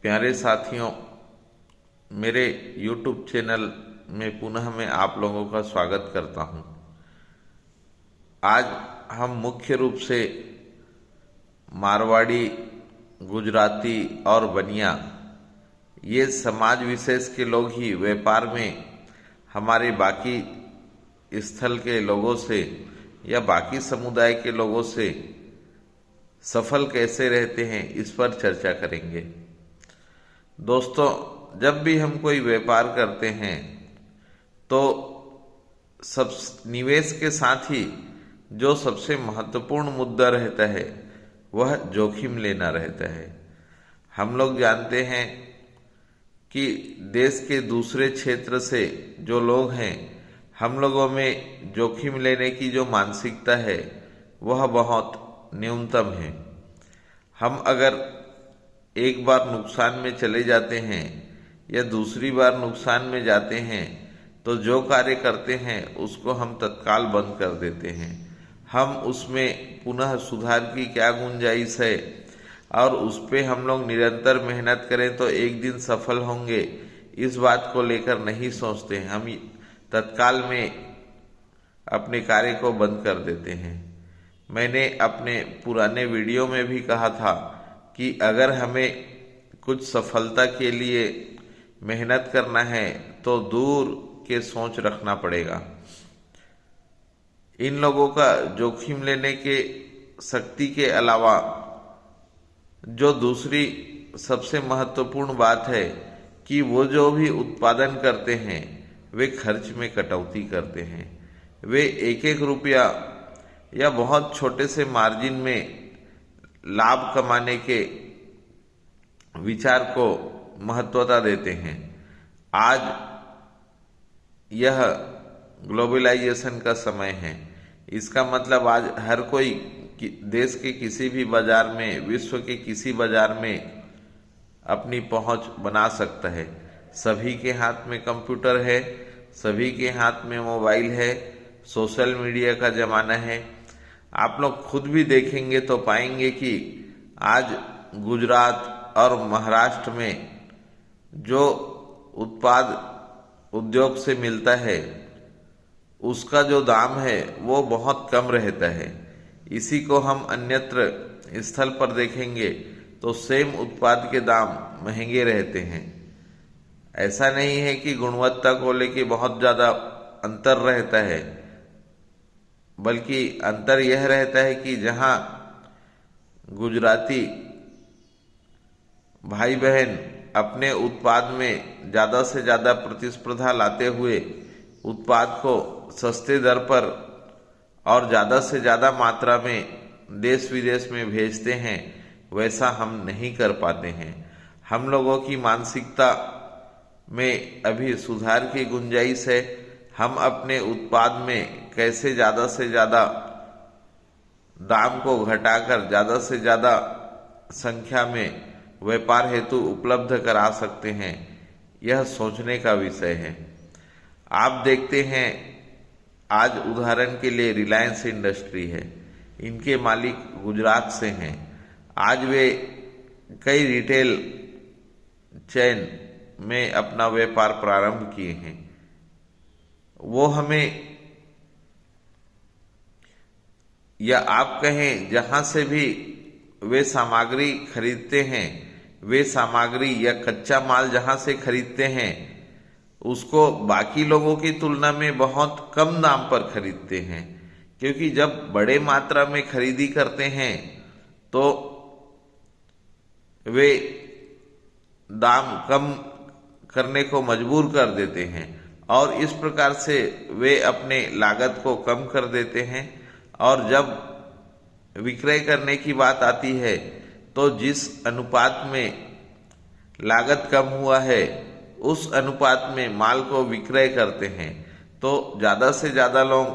प्यारे साथियों, मेरे YouTube चैनल में पुनः मैं आप लोगों का स्वागत करता हूं। आज हम मुख्य रूप से मारवाड़ी, गुजराती और बनिया ये समाज विशेष के लोग ही व्यापार में हमारे बाकी स्थल के लोगों से या बाकी समुदाय के लोगों से सफल कैसे रहते हैं, इस पर चर्चा करेंगे। दोस्तों, जब भी हम कोई व्यापार करते हैं तो सब निवेश के साथ ही जो सबसे महत्वपूर्ण मुद्दा रहता है वह जोखिम लेना रहता है। हम लोग जानते हैं कि देश के दूसरे क्षेत्र से जो लोग हैं, हम लोगों में जोखिम लेने की जो मानसिकता है वह बहुत न्यूनतम है। हम अगर एक बार नुकसान में चले जाते हैं या दूसरी बार नुकसान में जाते हैं तो जो कार्य करते हैं उसको हम तत्काल बंद कर देते हैं। हम उसमें पुनः सुधार की क्या गुंजाइश है और उस पे हम लोग निरंतर मेहनत करें तो एक दिन सफल होंगे, इस बात को लेकर नहीं सोचते हैं। हम तत्काल में अपने कार्य को बंद कर देते हैं। मैंने अपने पुराने वीडियो में भी कहा था कि अगर हमें कुछ सफलता के लिए मेहनत करना है तो दूर के सोच रखना पड़ेगा। इन लोगों का जोखिम लेने के शक्ति के अलावा जो दूसरी सबसे महत्वपूर्ण बात है कि वो जो भी उत्पादन करते हैं वे खर्च में कटौती करते हैं। वे एक एक रुपया या बहुत छोटे से मार्जिन में लाभ कमाने के विचार को महत्वता देते हैं। आज यह ग्लोबलाइजेशन का समय है। इसका मतलब आज हर कोई देश के किसी भी बाजार में, विश्व के किसी बाजार में अपनी पहुंच बना सकता है। सभी के हाथ में कंप्यूटर है, सभी के हाथ में मोबाइल है, सोशल मीडिया का जमाना है। आप लोग खुद भी देखेंगे तो पाएंगे कि आज गुजरात और महाराष्ट्र में जो उत्पाद उद्योग से मिलता है उसका जो दाम है वो बहुत कम रहता है। इसी को हम अन्यत्र स्थल पर देखेंगे तो सेम उत्पाद के दाम महंगे रहते हैं। ऐसा नहीं है कि गुणवत्ता को लेके बहुत ज़्यादा अंतर रहता है, बल्कि अंतर यह रहता है कि जहाँ गुजराती भाई बहन अपने उत्पाद में ज़्यादा से ज़्यादा प्रतिस्पर्धा लाते हुए उत्पाद को सस्ते दर पर और ज़्यादा से ज़्यादा मात्रा में देश विदेश में भेजते हैं, वैसा हम नहीं कर पाते हैं। हम लोगों की मानसिकता में अभी सुधार की गुंजाइश है। हम अपने उत्पाद में कैसे ज़्यादा से ज़्यादा दाम को घटाकर ज़्यादा से ज़्यादा संख्या में व्यापार हेतु उपलब्ध करा सकते हैं, यह सोचने का विषय है। आप देखते हैं, आज उदाहरण के लिए रिलायंस इंडस्ट्री है, इनके मालिक गुजरात से हैं। आज वे कई रिटेल चेन में अपना व्यापार प्रारंभ किए हैं। वो हमें, या आप कहें जहां से भी वे सामग्री खरीदते हैं, वे सामग्री या कच्चा माल जहां से खरीदते हैं उसको बाकी लोगों की तुलना में बहुत कम दाम पर खरीदते हैं। क्योंकि जब बड़े मात्रा में खरीदी करते हैं तो वे दाम कम करने को मजबूर कर देते हैं और इस प्रकार से वे अपने लागत को कम कर देते हैं। और जब विक्रय करने की बात आती है तो जिस अनुपात में लागत कम हुआ है उस अनुपात में माल को विक्रय करते हैं। तो ज़्यादा से ज़्यादा लोग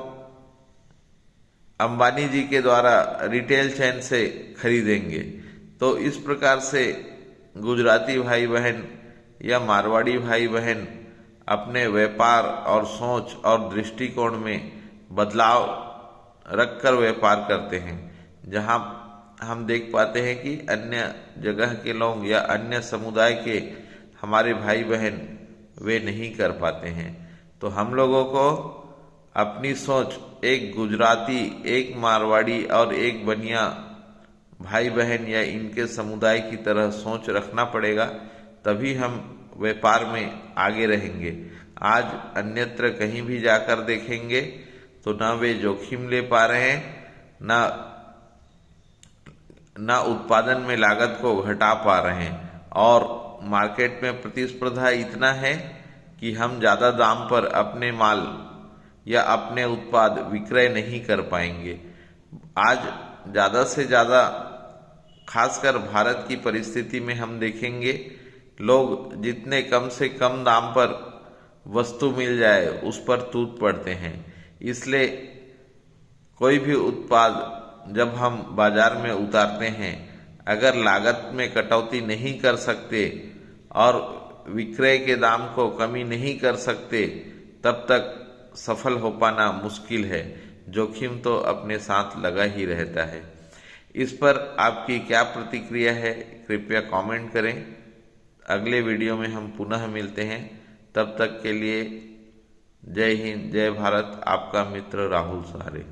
अंबानी जी के द्वारा रिटेल चेन से खरीदेंगे। तो इस प्रकार से गुजराती भाई बहन या मारवाड़ी भाई बहन अपने व्यापार और सोच और दृष्टिकोण में बदलाव रखकर व्यापार करते हैं। जहां हम देख पाते हैं कि अन्य जगह के लोग या अन्य समुदाय के हमारे भाई बहन वे नहीं कर पाते हैं। तो हम लोगों को अपनी सोच एक गुजराती, एक मारवाड़ी और एक बनिया भाई बहन या इनके समुदाय की तरह सोच रखना पड़ेगा, तभी हम व्यापार में आगे रहेंगे। आज अन्यत्र कहीं भी जाकर देखेंगे तो ना वे जोखिम ले पा रहे हैं, ना उत्पादन में लागत को घटा पा रहे हैं, और मार्केट में प्रतिस्पर्धा इतना है कि हम ज़्यादा दाम पर अपने माल या अपने उत्पाद विक्रय नहीं कर पाएंगे। आज ज़्यादा से ज़्यादा, खासकर भारत की परिस्थिति में हम देखेंगे, लोग जितने कम से कम दाम पर वस्तु मिल जाए उस पर टूट पड़ते हैं। इसलिए कोई भी उत्पाद जब हम बाजार में उतारते हैं, अगर लागत में कटौती नहीं कर सकते और विक्रय के दाम को कमी नहीं कर सकते, तब तक सफल हो पाना मुश्किल है। जोखिम तो अपने साथ लगा ही रहता है। इस पर आपकी क्या प्रतिक्रिया है, कृपया कमेंट करें। अगले वीडियो में हम पुनः मिलते हैं। तब तक के लिए जय हिंद, जय भारत। आपका मित्र राहुल सहारे।